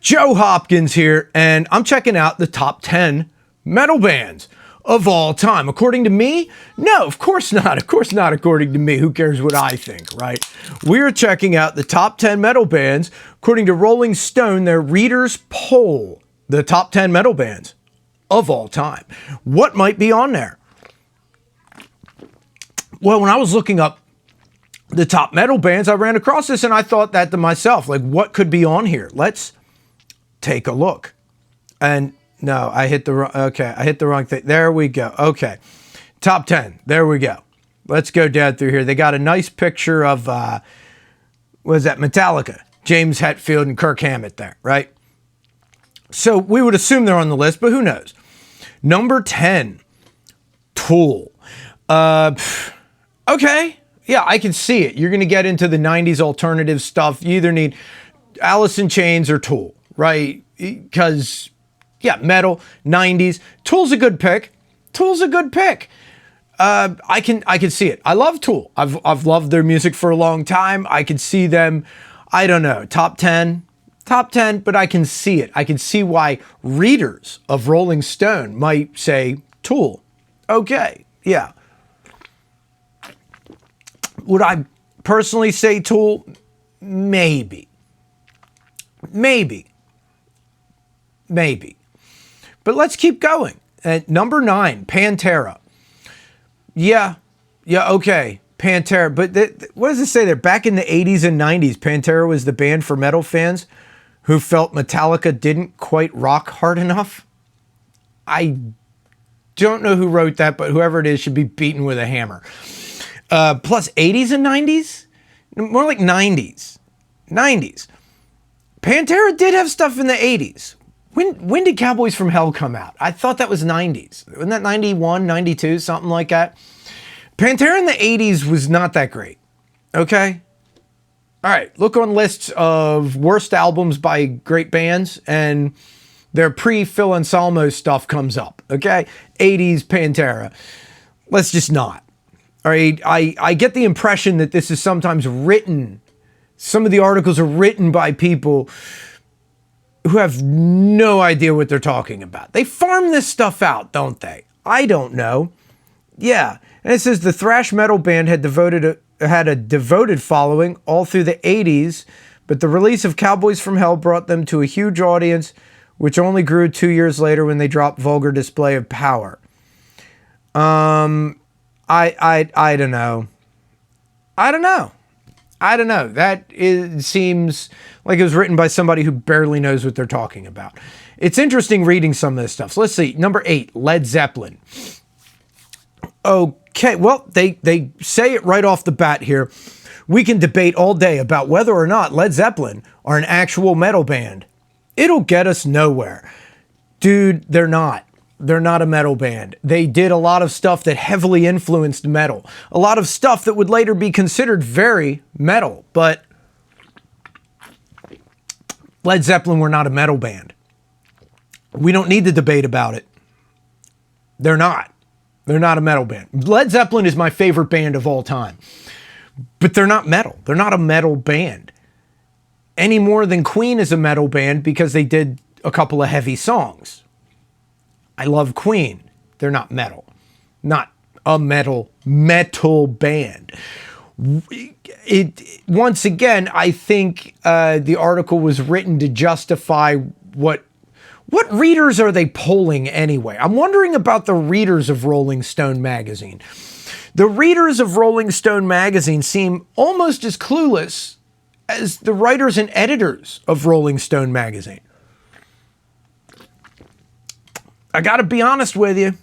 Joe Hopkins here, and I'm checking out the top 10 metal bands of all time. According to me? No, of course not. Of course not according to me. Who cares what I think, right? We're checking out the top 10 metal bands according to Rolling Stone, their readers poll, the top 10 metal bands of all time. What might be on there? Well, when I was looking up the top metal bands, I ran across this and I thought that to myself, like, what could be on here? Let's take a look. And no, I hit the wrong thing. There we go. Okay. Top 10. There we go. Let's go down through here. They got a nice picture of, what is that? Metallica, James Hetfield and Kirk Hammett there, right? So we would assume they're on the list, but who knows? Number 10, Tool. Okay. Yeah, I can see it. You're going to get into the 90s alternative stuff. You either need Alice in Chains or Tool, right? Because, yeah, metal, 90s. Tool's a good pick. Tool's a good pick. I can see it. I love Tool. I've loved their music for a long time. I can see them, I don't know, top 10, but I can see it. I can see why readers of Rolling Stone might say Tool. Okay, yeah. Would I personally say Tool? Maybe. But let's keep going. At number 9, Pantera. Yeah, okay, Pantera. But what does it say there? Back in the 80s and 90s, Pantera was the band for metal fans who felt Metallica didn't quite rock hard enough. I don't know who wrote that, but whoever it is should be beaten with a hammer. Plus 80s and 90s? More like 90s. 90s. Pantera did have stuff in the 80s. When did Cowboys from Hell come out? I thought that was 90s. Wasn't that 91, 92, something like that? Pantera in the 80s was not that great. Okay? All right, look on lists of worst albums by great bands, and their pre-Phil Anselmo stuff comes up. Okay? 80s Pantera. Let's just not. All right, I get the impression that this is sometimes written. Some of the articles are written by people who have no idea what they're talking about. They farm this stuff out, don't they? I don't know. Yeah, and it says the thrash metal band had a devoted following all through the 80s, but the release of Cowboys from Hell brought them to a huge audience, which only grew 2 years later when they dropped Vulgar Display of Power. I don't know. Seems like it was written by somebody who barely knows what they're talking about. It's interesting reading some of this stuff. So let's see. Number 8, Led Zeppelin. Okay, well, they say it right off the bat here. We can debate all day about whether or not Led Zeppelin are an actual metal band. It'll get us nowhere. Dude, they're not. They're not a metal band. They did a lot of stuff that heavily influenced metal. A lot of stuff that would later be considered very metal. But Led Zeppelin were not a metal band. We don't need to debate about it. They're not. They're not a metal band. Led Zeppelin is my favorite band of all time. But they're not metal. They're not a metal band. Any more than Queen is a metal band because they did a couple of heavy songs. I love Queen. They're not metal. Not a metal band. Once again, I think the article was written to justify what readers are they polling anyway? I'm wondering about the readers of Rolling Stone magazine. The readers of Rolling Stone magazine seem almost as clueless as the writers and editors of Rolling Stone magazine. I got to be honest with you.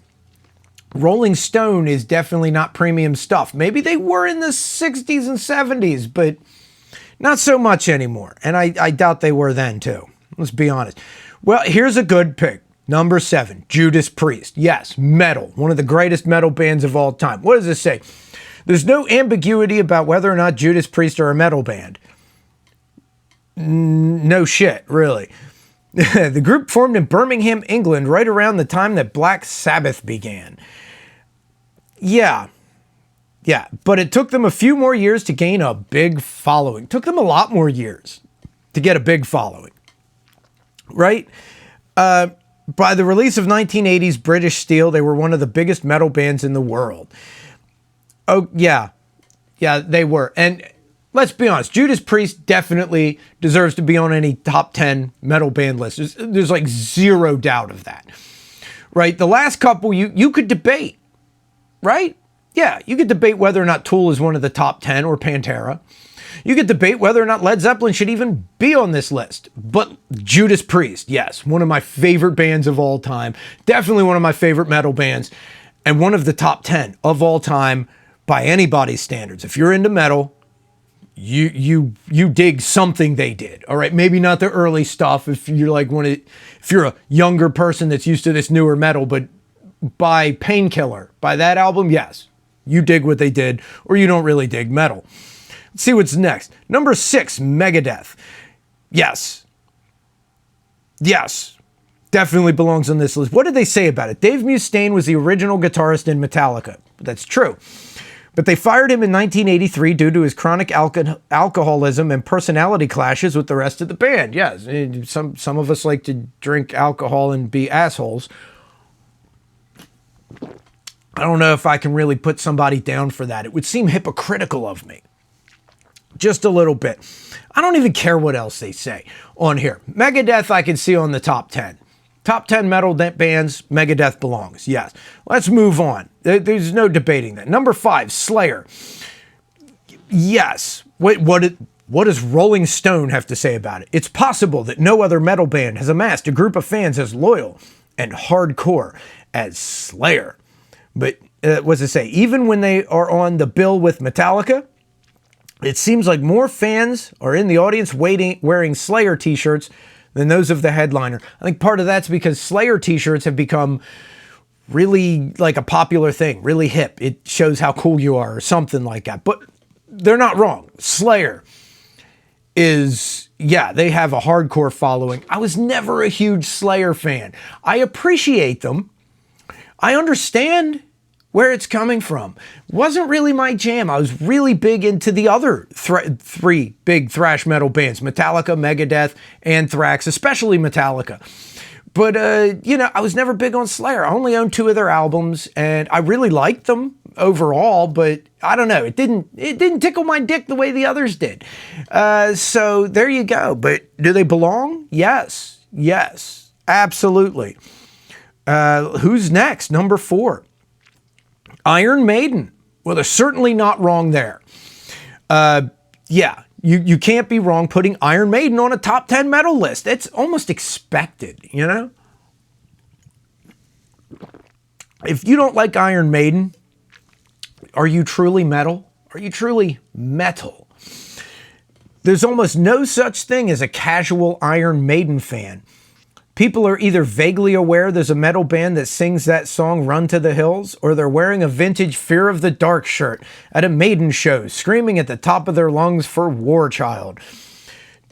Rolling Stone is definitely not premium stuff. Maybe they were in the 60s and 70s, but not so much anymore. And I doubt they were then too. Let's be honest. Well, here's a good pick. Number 7, Judas Priest. Yes, metal. One of the greatest metal bands of all time. What does this say? There's no ambiguity about whether or not Judas Priest are a metal band. No shit, really. The group formed in Birmingham, England, right around the time that Black Sabbath began. Yeah, but it took them a few more years to gain a big following. It took them a lot more years to get a big following. right? By the release of 1980's British Steel, they were one of the biggest metal bands in the world. Oh, yeah. Yeah, they were. And let's be honest, Judas Priest definitely deserves to be on any top 10 metal band list. There's like zero doubt of that, right? The last couple, you could debate, right? Yeah, you could debate whether or not Tool is one of the top 10 or Pantera. You could debate whether or not Led Zeppelin should even be on this list. But Judas Priest, yes, one of my favorite bands of all time. Definitely one of my favorite metal bands. And one of the top 10 of all time by anybody's standards. If you're into metal, you dig something they did. All right, maybe not the early stuff if you're like if you're a younger person that's used to this newer metal, but by Painkiller, by that album, yes, you dig what they did, or you don't really dig metal. Let's see what's next. Number 6, Megadeth. Yes. Yes. Definitely belongs on this list. What did they say about it? Dave Mustaine was the original guitarist in Metallica. That's true. But they fired him in 1983 due to his chronic alcoholism and personality clashes with the rest of the band. Yes, some of us like to drink alcohol and be assholes. I don't know if I can really put somebody down for that. It would seem hypocritical of me. Just a little bit. I don't even care what else they say on here. Megadeth I can see on the top 10. Top 10 metal bands, Megadeth belongs. Yes. Let's move on. There's no debating that. Number 5, Slayer. Yes. What does Rolling Stone have to say about it? It's possible that no other metal band has amassed a group of fans as loyal and hardcore as Slayer. But what does it say? Even when they are on the bill with Metallica, it seems like more fans are in the audience wearing Slayer t-shirts than those of the headliner. I think part of that's because Slayer t-shirts have become really like a popular thing, really hip. It shows how cool you are or something like that. But they're not wrong. Slayer is, yeah, they have a hardcore following. I was never a huge Slayer fan. I appreciate them. I understand where it's coming from. Wasn't really my jam. I was really big into the other three big thrash metal bands, Metallica, Megadeth, Anthrax, especially Metallica. But, I was never big on Slayer. I only owned 2 of their albums, and I really liked them overall, but I don't know. It didn't tickle my dick the way the others did. So there you go. But do they belong? Yes. Yes. Absolutely. Who's next? Number 4. Iron Maiden. Well, they're certainly not wrong there. You can't be wrong putting Iron Maiden on a top 10 metal list. It's almost expected, you know? If you don't like Iron Maiden, are you truly metal? Are you truly metal? There's almost no such thing as a casual Iron Maiden fan. People are either vaguely aware there's a metal band that sings that song Run to the Hills, or they're wearing a vintage Fear of the Dark shirt at a Maiden show, screaming at the top of their lungs for War Child.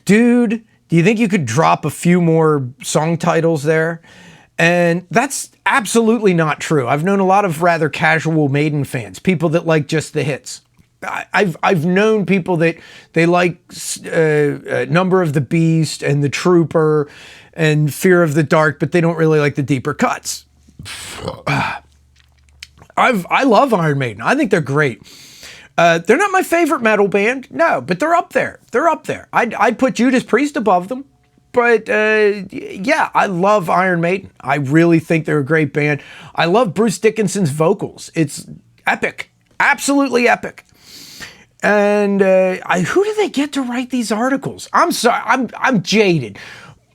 Dude, do you think you could drop a few more song titles there? And that's absolutely not true. I've known a lot of rather casual Maiden fans, people that like just the hits. I've known people that they like Number of the Beast and The Trooper and Fear of the Dark, but they don't really like the deeper cuts. I love Iron Maiden. I think they're great. They're not my favorite metal band, no, but they're up there. They're up there. I'd put Judas Priest above them. But yeah, I love Iron Maiden. I really think they're a great band. I love Bruce Dickinson's vocals. It's epic, absolutely epic. And who do they get to write these articles? I'm sorry, I'm jaded.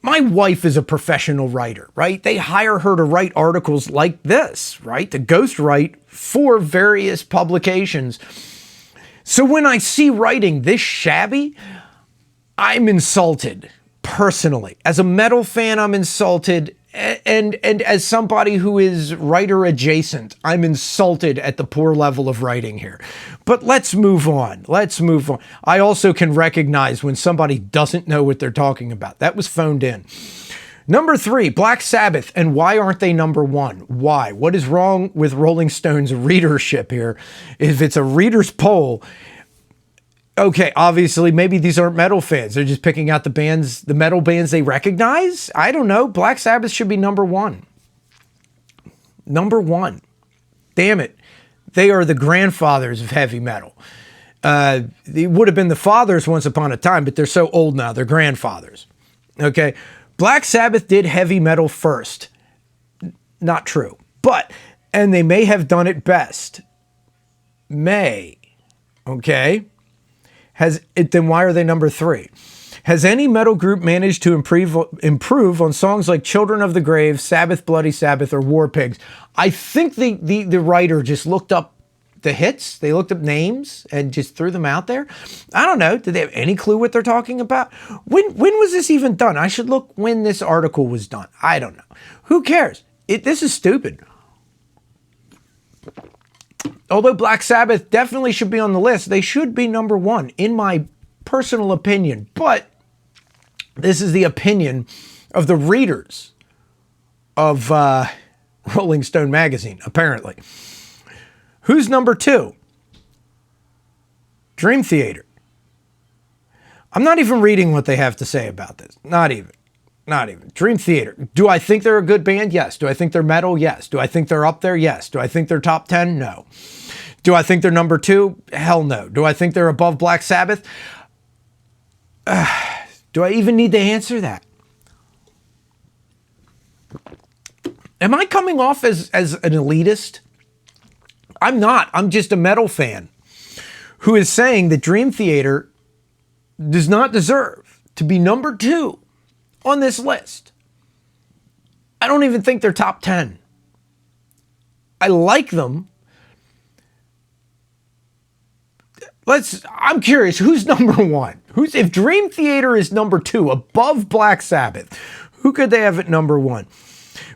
My wife is a professional writer, right? They hire her to write articles like this, right? To ghostwrite for various publications. So when I see writing this shabby, I'm insulted. Personally, as a metal fan, I'm insulted, and as somebody who is writer adjacent, I'm insulted at the poor level of writing here. But let's move on. Let's move on. I also can recognize when somebody doesn't know what they're talking about. That was phoned in. Number 3, Black Sabbath, and why aren't they number 1? Why? What is wrong with Rolling Stone's readership here? If it's a reader's poll, Okay, obviously, maybe these aren't metal fans. They're just picking out the bands, the metal bands they recognize. I don't know. Black Sabbath should be number one. Number one. Damn it. They are the grandfathers of heavy metal. They would have been the fathers once upon a time, but they're so old now. They're grandfathers. Okay. Black Sabbath did heavy metal first. Not true. And they may have done it best. Okay. Then why are they number three? Has any metal group managed to improve on songs like Children of the Grave, Sabbath, Bloody Sabbath, or War Pigs? I think the writer just looked up the hits. They looked up names and just threw them out there. I don't know. Did they have any clue what they're talking about? When was this even done? I should look when this article was done. I don't know. Who cares? This is stupid. Although Black Sabbath definitely should be on the list, they should be number one, in my personal opinion. But this is the opinion of the readers of Rolling Stone magazine, apparently. Who's number two? Dream Theater. I'm not even reading what they have to say about this. Not even. Dream Theater. Do I think they're a good band? Yes. Do I think they're metal? Yes. Do I think they're up there? Yes. Do I think they're top 10? No. Do I think they're number two? Hell no. Do I think they're above Black Sabbath? Do I even need to answer that? Am I coming off as an elitist? I'm not. I'm just a metal fan who is saying that Dream Theater does not deserve to be number two on this list. I don't even think they're top 10. I like them. I'm curious, who's number one? If Dream Theater is number two above Black Sabbath, who could they have at number one?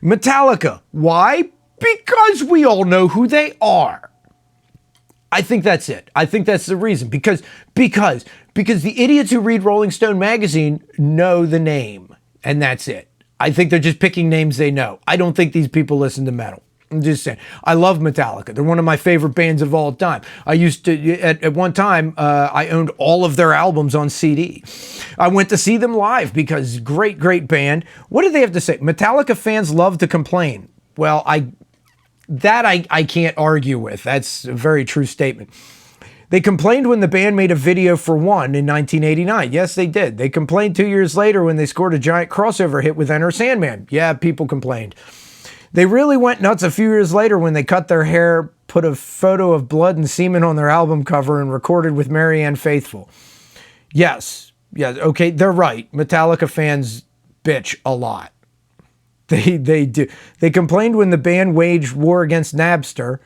Metallica. Why? Because we all know who they are. I think that's it. I think that's the reason. Because the idiots who read Rolling Stone magazine know the name, and that's it. I think they're just picking names they know. I don't think these people listen to metal. I'm just saying. I love Metallica. They're one of my favorite bands of all time. I used to, at one time, I owned all of their albums on CD. I went to see them live because great band. What do they have to say? Metallica fans love to complain. Well, I can't argue with. That's a very true statement. They complained when the band made a video for One in 1989. Yes, they did. They complained 2 years later when they scored a giant crossover hit with Enter Sandman. Yeah, people complained. They really went nuts a few years later when they cut their hair, put a photo of blood and semen on their album cover, and recorded with Marianne Faithfull. Yes, okay, they're right. Metallica fans bitch a lot. They do. They complained when the band waged war against Napster,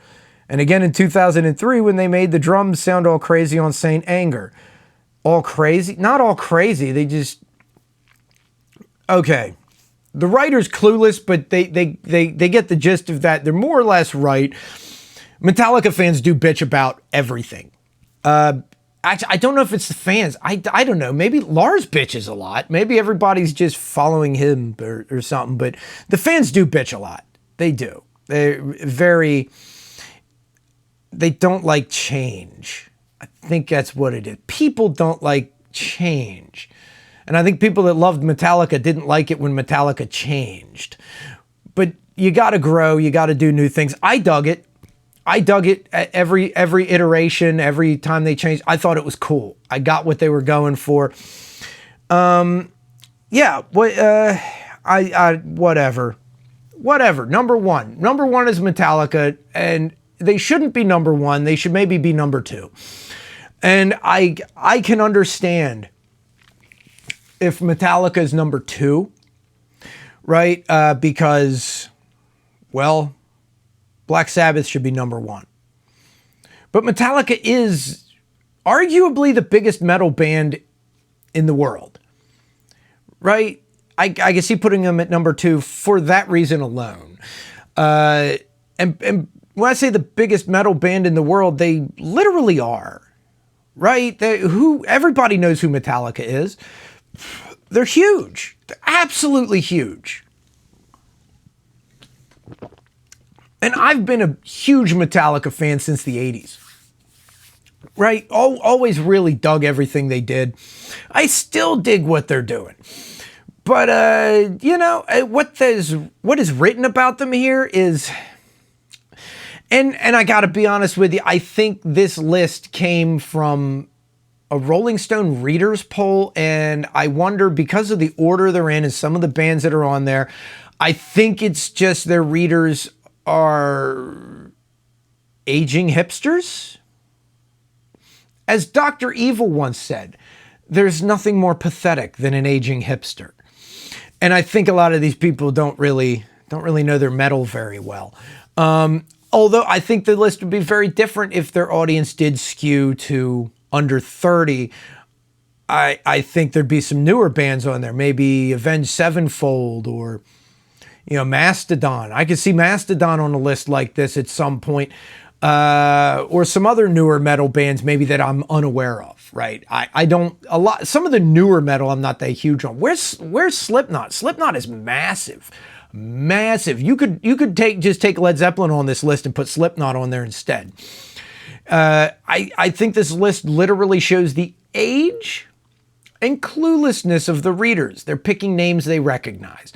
and again in 2003 when they made the drums sound all crazy on Saint Anger. All crazy? Not all crazy. They just... Okay. The writer's clueless, but they get the gist of that. They're more or less right. Metallica fans do bitch about everything. Actually, I don't know if it's the fans. I don't know. Maybe Lars bitches a lot. Maybe everybody's just following him or something. But the fans do bitch a lot. They do. They don't like change. I think that's what it is. People don't like change. And I think people that loved Metallica didn't like it when Metallica changed. But you got to grow. You got to do new things. I dug it. At every iteration, every time they changed. I thought it was cool. I got what they were going for. Yeah. Whatever. Number one. Number one is Metallica, and they shouldn't be number one. They should maybe be number two. And I can understand if Metallica is number two, right? Because, well, Black Sabbath should be number one. But Metallica is arguably the biggest metal band in the world, right? I can see putting them at number two for that reason alone. And when I say the biggest metal band in the world, they literally are, right? Everybody knows who Metallica is. They're huge. They're absolutely huge. And I've been a huge Metallica fan since the 80s. right? Always really dug everything they did. I still dig what they're doing. But, you know, what is written about them here is, and I got to be honest with you, I think this list came from a Rolling Stone readers poll, and I wonder, because of the order they're in and some of the bands that are on there, I think it's just their readers are aging hipsters. As Dr. Evil once said, there's nothing more pathetic than an aging hipster. And I think a lot of these people don't really know their metal very well. Although I think the list would be very different if their audience did skew to under 30. I think there'd be some newer bands on there, maybe Avenged Sevenfold or, you know, Mastodon. I could see Mastodon on a list like this at some point, or some other newer metal bands maybe that I'm unaware of, right? I don't, some of the newer metal I'm not that huge on. Where's Slipknot? Slipknot is massive. Massive. You could just take Led Zeppelin on this list and put Slipknot on there instead. I think this list literally shows the age and cluelessness of the readers. They're picking names they recognize.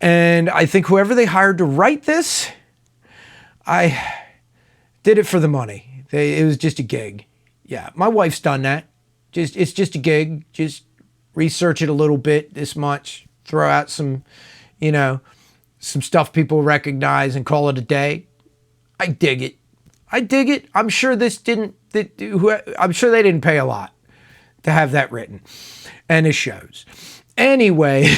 And I think whoever they hired to write this, I did it for the money. It was just a gig. Yeah, my wife's done that. It's just a gig. Just research it a little bit, this much, throw out some, you know, some stuff people recognize and call it a day. I dig it. I dig it. I'm sure I'm sure they didn't pay a lot to have that written. And it shows. Anyway,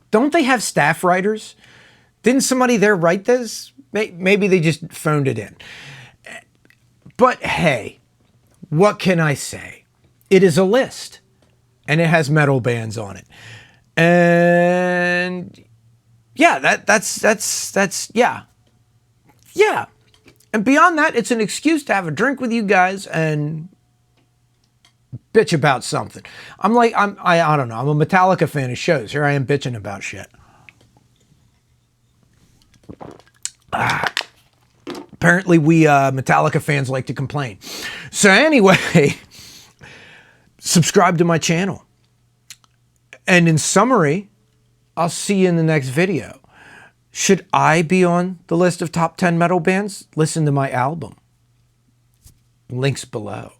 don't they have staff writers? Didn't somebody there write this? Maybe they just phoned it in. But hey, what can I say? It is a list. And it has metal bands on it. And yeah, that's yeah. Yeah. And beyond that, it's an excuse to have a drink with you guys and bitch about something. I don't know. I'm a Metallica fan of shows. Here I am bitching about shit. Apparently we Metallica fans like to complain. So anyway, subscribe to my channel. And in summary, I'll see you in the next video. Should I be on the list of top 10 metal bands? Listen to my album. Links below.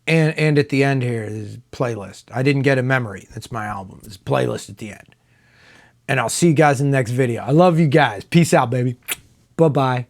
And at the end here, there's a playlist. I didn't get a memory. That's my album. There's a playlist at the end. And I'll see you guys in the next video. I love you guys. Peace out, baby. Bye-bye.